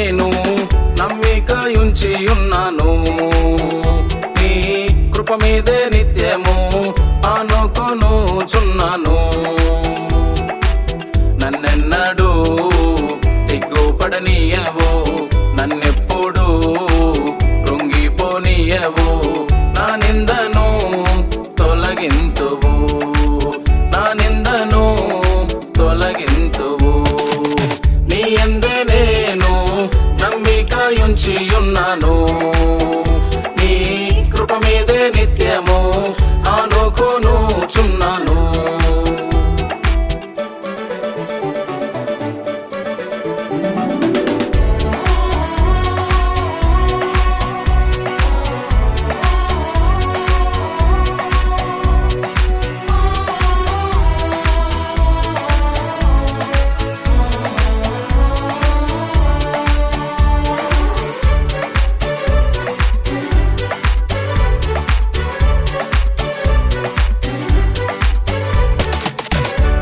నేను నమ్మిక ఉంచి ఉన్నాను. నీ కృప మీదే నిత్యము ఆనుకొనుచున్నాను. నన్నెన్నడూ సిగ్గుపడనీయవు, నన్నెప్పుడు కృంగిపోనీయవు. నా నిందను తొలగింతువు, నా నిందను తొలగింతువు. నీ యందే నేను నమ్మిక ఉంచి ఉన్నాను. నీ కృప మీదే నిత్యము ఆనుకొనుచున్నాను.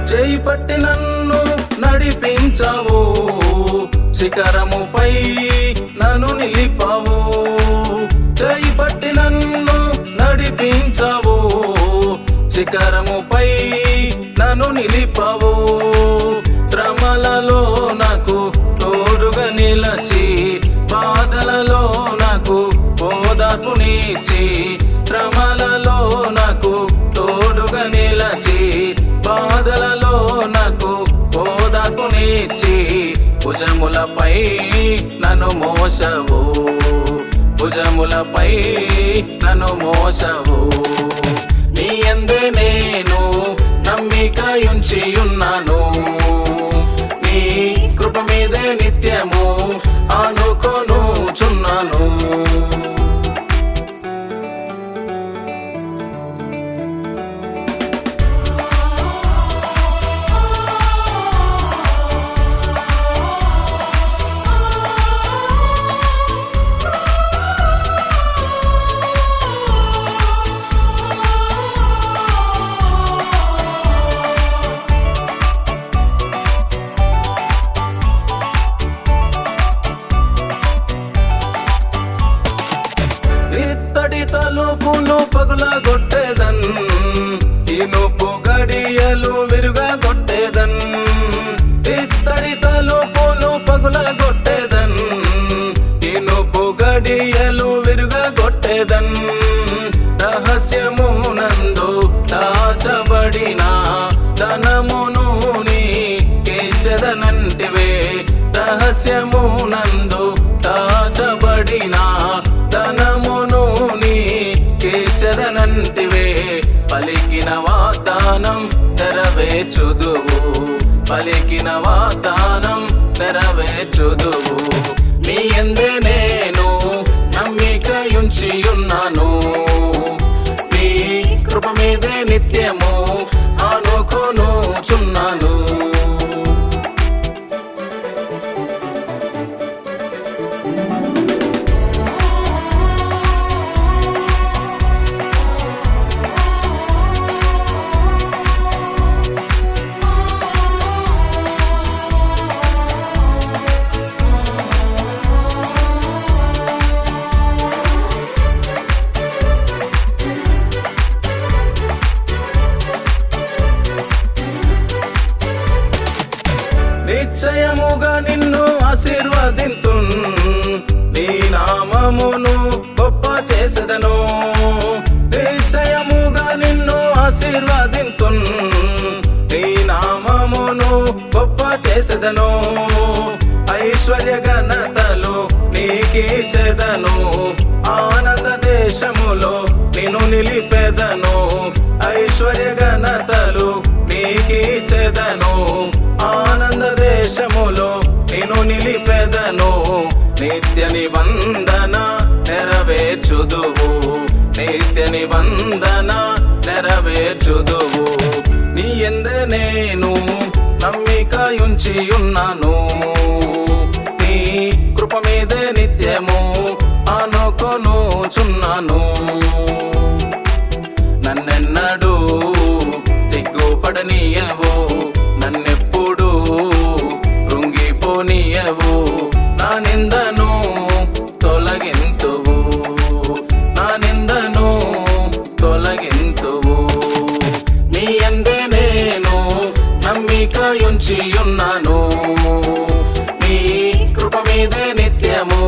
చేయి పట్టి నన్ను నడిపించావు, శిఖరముపై నన్ను నిలిపావు. చేయి పట్టి నన్ను నడిపించావు, శిఖరముపై నన్ను నిలిపావు. శ్రమలలో నాకు తోడుగా నిలచి, బాధలలో నాకు ఓదార్పునిచ్చి. శ్రమలలో నాకు తోడుగా నిలచి, బాధలలో నాకు ఓదార్పునిచ్చి. భుజములపై నన్ను మోసవు, భుజములపై నన్ను మోసవు. నీ యందే నేను నమ్మిక ఉంచి ఉన్నాను. నీ కృప మీదే నిత్యము ఆనుకొనుచున్నాను. తలుపులు పగులగొట్టేదన్, ఇనుపు గడియలు విరుగగొట్టేదన్. ఇత్తడి తలుపులు పగులగొట్టేదన్, ఇనుపు గడియలు విరుగగొట్టేదన్. రహస్యమునందు దాచబడిన ధనమును నీకిచ్చెదనంటివే. రహస్యమునందు దాచబడిన ధనమును నీకిచ్చెదనంటివే. పలికిన వాగ్దానం నెరవేర్చుదువు, పలికిన వాగ్దానం నెరవేర్చుదువు. నీ యందే నేను నమ్మిక ఉంచి ఉన్నాను. నీ కృప మీదే నిత్యము ఆనుకొనుచున్నాను. నిశ్చయముగా నిన్ను ఆశీర్వదింతున్, నీ నామమును గొప్ప చేసెదను. నిశ్చయముగా నిన్ను ఆశీర్వదింతున్, నీ నామమును గొప్ప చేసెదను. ఐశ్వర్య ఘనతలు నీకిచ్చెదను, ఆనంద దేశములో నిన్ను నిలిపెదను. ఐశ్వర్య ఘనతలు నీకిచ్చెదను, ఆనంద దేశములో నిన్ను నిలిపెదను. నిత్య నిబంధన నెరవేర్చుదువు, నిత్య నిబంధన నెరవేర్చుదువు. నీ యందే నేను నమ్మిక ఉంచి ఉన్నాను. నీ కృప మీదే నిత్యము ఆనుకొనుచున్నాను. నన్నెన్నడూ సిగ్గుపడనీయవు, నన్నెప్పుడు కృంగిపోనీయవు. నా నిందను తొలగింతువు, నా నిందను తొలగింతువు. నీ యందే నేను నమ్మిక ఉంచి ఉన్నాను, నీ కృప మీదే నిత్యము